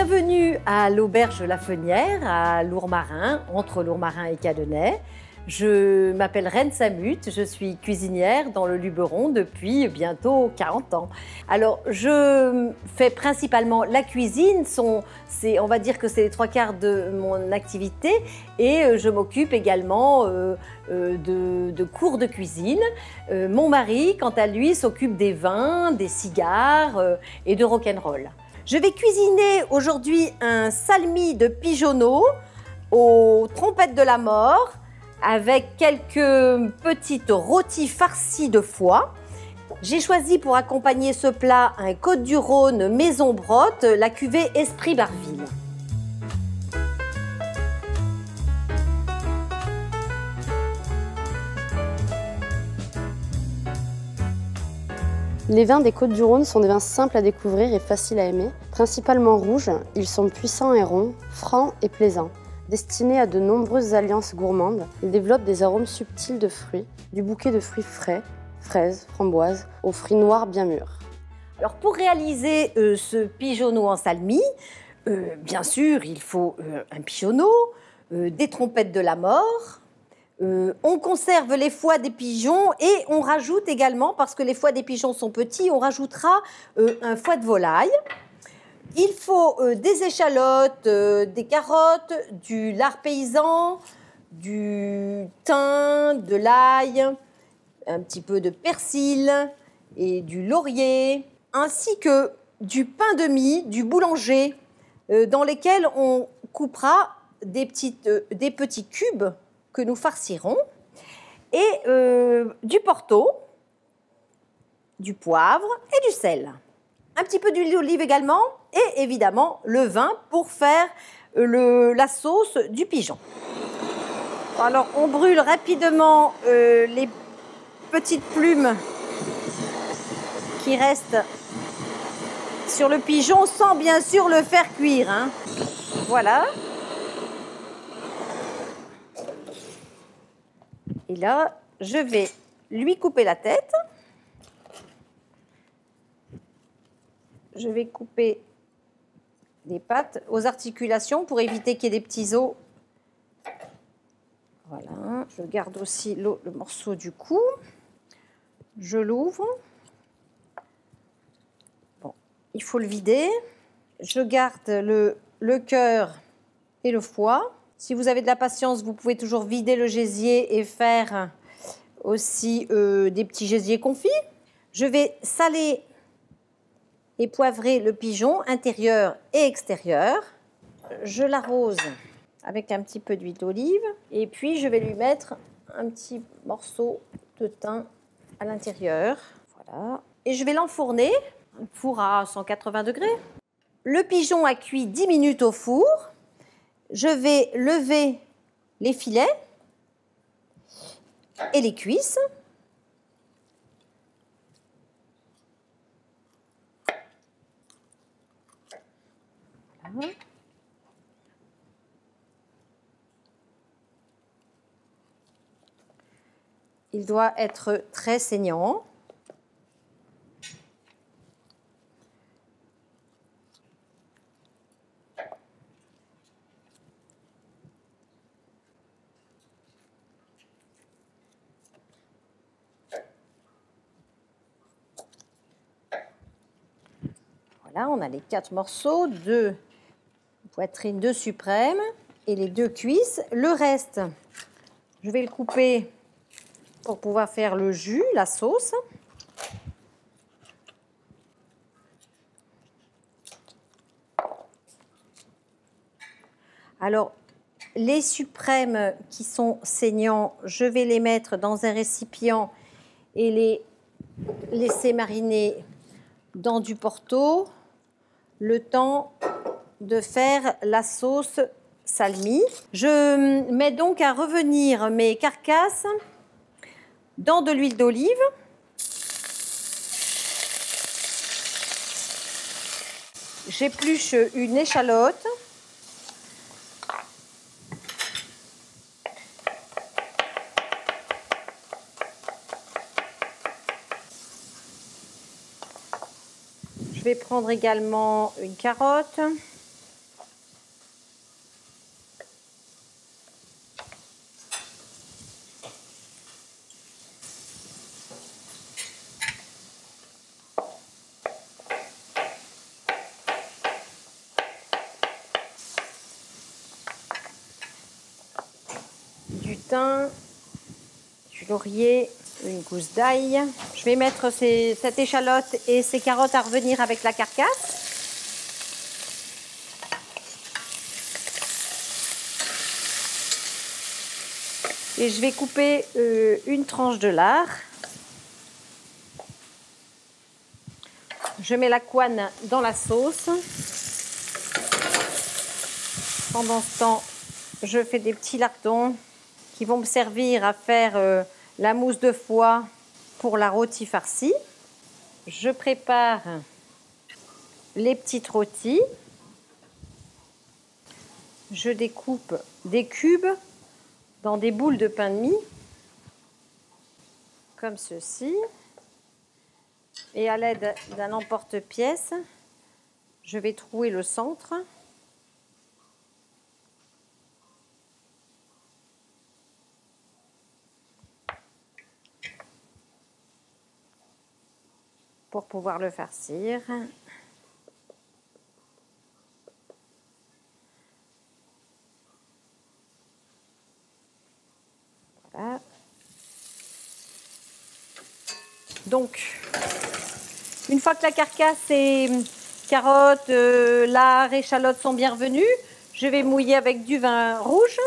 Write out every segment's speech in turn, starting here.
Bienvenue à l'Auberge La Fenière, à Lourmarin, entre Lourmarin et Cadenet. Je m'appelle Reine Samut, je suis cuisinière dans le Luberon depuis bientôt 40 ans. Alors, je fais principalement la cuisine, on va dire que c'est les 3/4 de mon activité, et je m'occupe également de cours de cuisine. Mon mari, quant à lui, s'occupe des vins, des cigares et de rock'n'roll. Je vais cuisiner aujourd'hui un salmi de pigeonneau aux trompettes de la mort, avec quelques petites rôties farcies de foie. J'ai choisi pour accompagner ce plat un Côtes-du-Rhône Maison Brotte, la cuvée Esprit Barville. Les vins des Côtes-du-Rhône sont des vins simples à découvrir et faciles à aimer. Principalement rouges, ils sont puissants et ronds, francs et plaisants. Destinés à de nombreuses alliances gourmandes, ils développent des arômes subtils de fruits, du bouquet de fruits frais, fraises, framboises, aux fruits noirs bien mûrs. Alors pour réaliser ce pigeonneau en salmi, bien sûr il faut un pigeonneau, des trompettes de la mort. On conserve les foies des pigeons et on rajoute également, parce que les foies des pigeons sont petits, on rajoutera un foie de volaille. Il faut des échalotes, des carottes, du lard paysan, du thym, de l'ail, un petit peu de persil et du laurier, ainsi que du pain de mie, du boulanger, dans lesquels on coupera des petits cubes que nous farcirons, et du porto, du poivre et du sel. Un petit peu d'huile d'olive également, et évidemment le vin pour faire la sauce du pigeon. Alors on brûle rapidement les petites plumes qui restent sur le pigeon sans bien sûr le faire cuire, hein. Voilà. Et là, je vais lui couper la tête. Je vais couper les pattes aux articulations pour éviter qu'il y ait des petits os. Voilà. Je garde aussi le morceau du cou. Je l'ouvre. Bon, il faut le vider. Je garde le cœur et le foie. Si vous avez de la patience, vous pouvez toujours vider le gésier et faire aussi des petits gésiers confits. Je vais saler et poivrer le pigeon intérieur et extérieur. Je l'arrose avec un petit peu d'huile d'olive et puis je vais lui mettre un petit morceau de thym à l'intérieur. Voilà. Et je vais l'enfourner, un four à 180 degrés. Le pigeon a cuit 10 minutes au four. Je vais lever les filets et les cuisses. Voilà. Il doit être très saignant. Voilà, on a les 4 morceaux, 2 poitrines, 2 suprêmes et les 2 cuisses. Le reste, je vais le couper pour pouvoir faire le jus, la sauce. Alors, les suprêmes qui sont saignants, je vais les mettre dans un récipient et les laisser mariner dans du porto le temps de faire la sauce salmi. Je mets donc à revenir mes carcasses dans de l'huile d'olive. J'épluche une échalote. Je vais prendre également une carotte, thym, du laurier, une gousse d'ail. Je vais mettre cette échalote et ces carottes à revenir avec la carcasse. Et je vais couper une tranche de lard. Je mets la couenne dans la sauce. Pendant ce temps, je fais des petits lardons qui vont me servir à faire la mousse de foie pour la rôtie farcie. Je prépare les petites rôties. Je découpe des cubes dans des boules de pain de mie, comme ceci. Et à l'aide d'un emporte-pièce, je vais trouer le centre. Pour pouvoir le farcir. Voilà. Donc, une fois que la carcasse et carottes, lard, échalotes sont bien revenues, je vais mouiller avec du vin rouge.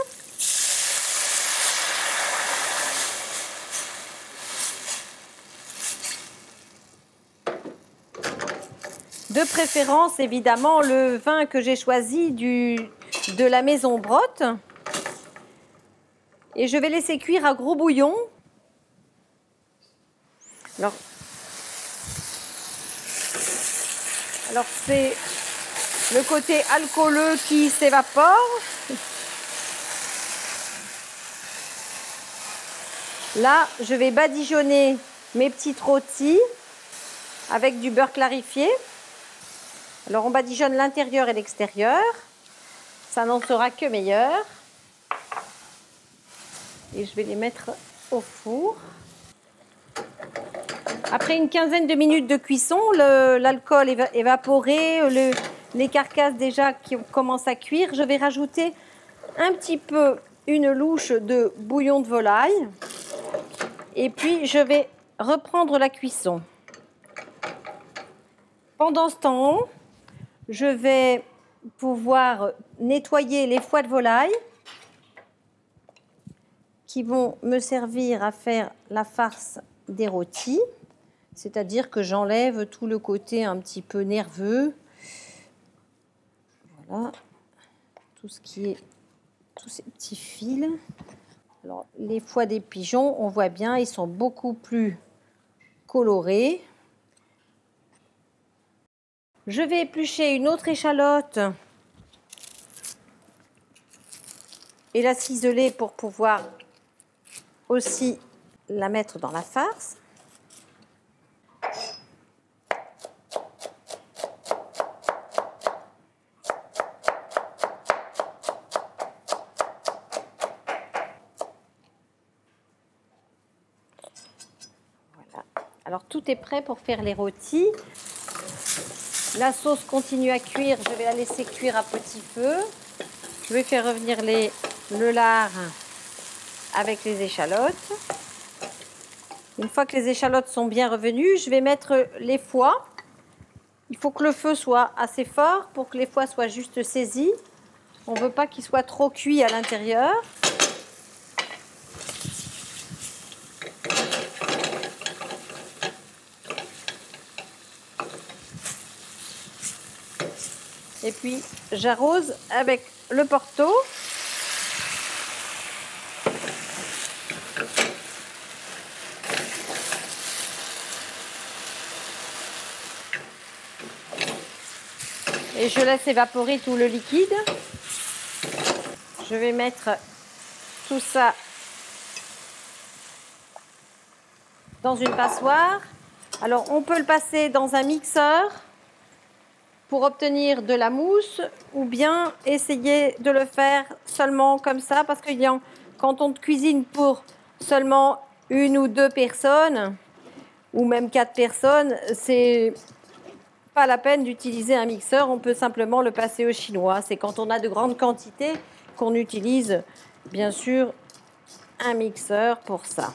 De préférence, évidemment, le vin que j'ai choisi de la maison Brotte. Et je vais laisser cuire à gros bouillon. Alors c'est le côté alcooleux qui s'évapore. Là, je vais badigeonner mes petites rôties avec du beurre clarifié. Alors on badigeonne l'intérieur et l'extérieur. Ça n'en sera que meilleur. Et je vais les mettre au four. Après une quinzaine de minutes de cuisson, l'alcool est évaporé, les carcasses déjà qui commencent à cuire. Je vais rajouter un petit peu une louche de bouillon de volaille. Et puis je vais reprendre la cuisson. Pendant ce temps, je vais pouvoir nettoyer les foies de volaille qui vont me servir à faire la farce des rôtis. C'est-à-dire que j'enlève tout le côté un petit peu nerveux. Voilà. Tout ce qui est... tous ces petits fils. Alors, les foies des pigeons, on voit bien, ils sont beaucoup plus colorés. Je vais éplucher une autre échalote et la ciseler pour pouvoir aussi la mettre dans la farce. Voilà. Alors tout est prêt pour faire les rôtis. La sauce continue à cuire, je vais la laisser cuire à petit feu. Je vais faire revenir le lard avec les échalotes. Une fois que les échalotes sont bien revenues, je vais mettre les foies. Il faut que le feu soit assez fort pour que les foies soient juste saisis. On ne veut pas qu'ils soient trop cuits à l'intérieur. Et puis, j'arrose avec le porto. Et je laisse évaporer tout le liquide. Je vais mettre tout ça dans une passoire. Alors, on peut le passer dans un mixeur pour obtenir de la mousse, ou bien essayer de le faire seulement comme ça, parce que quand on cuisine pour seulement 1 ou 2 personnes, ou même 4 personnes, c'est pas la peine d'utiliser un mixeur, on peut simplement le passer au chinois. C'est quand on a de grandes quantités qu'on utilise, bien sûr, un mixeur pour ça.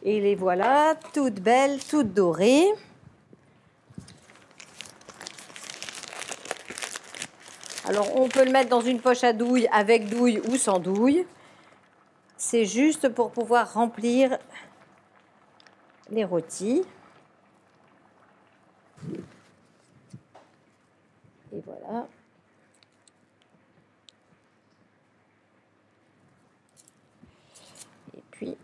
Et les voilà, toutes belles, toutes dorées. Alors, on peut le mettre dans une poche à douille, avec douille ou sans douille. C'est juste pour pouvoir remplir les rôtis. Et voilà. Et puis...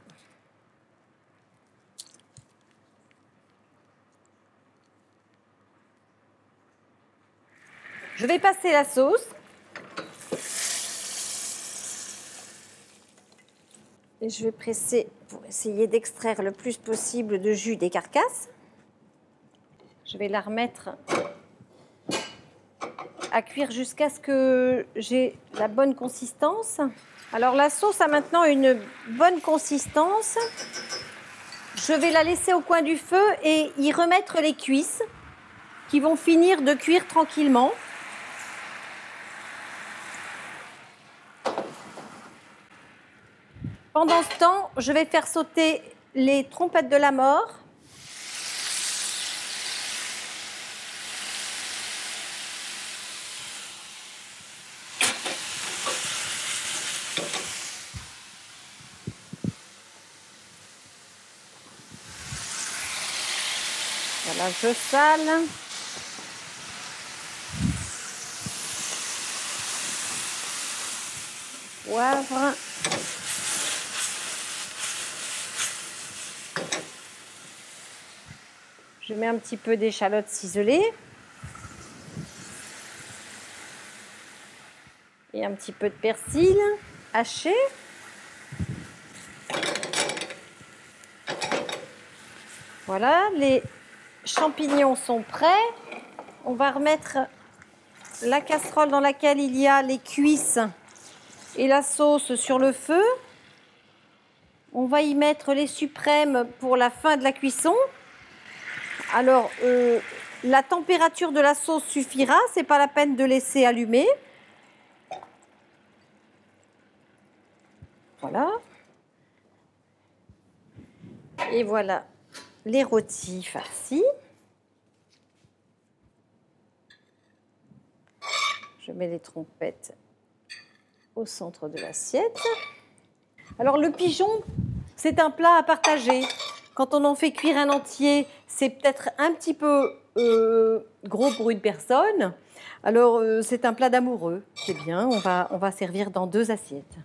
je vais passer la sauce. Et je vais presser pour essayer d'extraire le plus possible de jus des carcasses. Je vais la remettre à cuire jusqu'à ce que j'ai la bonne consistance. Alors la sauce a maintenant une bonne consistance. Je vais la laisser au coin du feu et y remettre les cuisses qui vont finir de cuire tranquillement. Pendant ce temps, je vais faire sauter les trompettes de la mort. Voilà, je sale. Poivre. Je mets un petit peu d'échalote ciselée. Et un petit peu de persil haché. Voilà, les champignons sont prêts. On va remettre la casserole dans laquelle il y a les cuisses et la sauce sur le feu. On va y mettre les suprêmes pour la fin de la cuisson. Alors, la température de la sauce suffira, c'est pas la peine de laisser allumer. Voilà. Et voilà les rôtis farcis. Je mets les trompettes au centre de l'assiette. Alors le pigeon, c'est un plat à partager. Quand on en fait cuire un entier, c'est peut-être un petit peu gros pour une personne. Alors c'est un plat d'amoureux. C'est bien, on va servir dans 2 assiettes.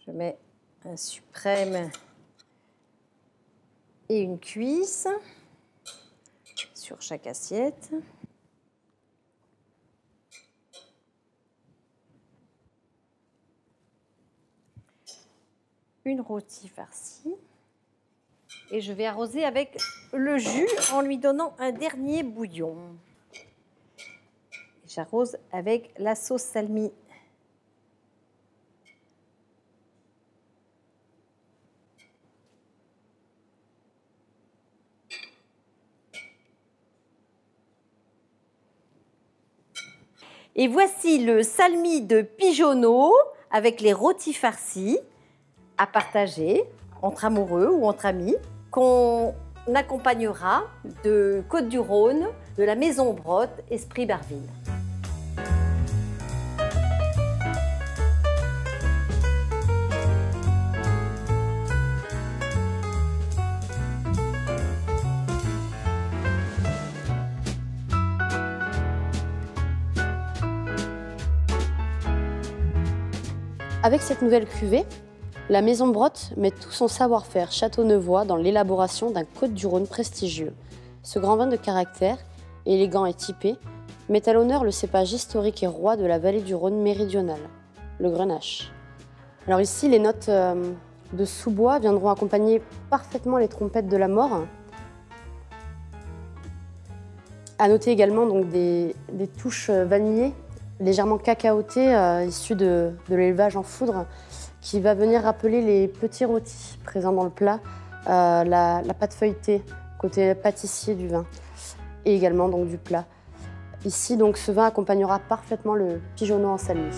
Je mets un suprême et une cuisse sur chaque assiette. Une rôtie farcie. Et je vais arroser avec le jus en lui donnant un dernier bouillon. J'arrose avec la sauce salmi. Et voici le salmi de pigeonneau avec les rôtis farcis à partager entre amoureux ou entre amis, qu'on accompagnera de Côtes-du-Rhône, de la Maison Brotte, Esprit Barville. Avec cette nouvelle cuvée, la Maison Brotte met tout son savoir-faire châteaunevois dans l'élaboration d'un Côtes-du-Rhône prestigieux. Ce grand vin de caractère, élégant et typé, met à l'honneur le cépage historique et roi de la vallée du Rhône méridionale, le Grenache. Alors ici, les notes de sous-bois viendront accompagner parfaitement les trompettes de la mort. À noter également donc, des touches vanillées, légèrement cacaotées, issues de l'élevage en foudre, qui va venir rappeler les petits rôtis présents dans le plat, la pâte feuilletée, côté pâtissier du vin, et également donc, du plat. Ici, donc, ce vin accompagnera parfaitement le pigeonneau en salmis.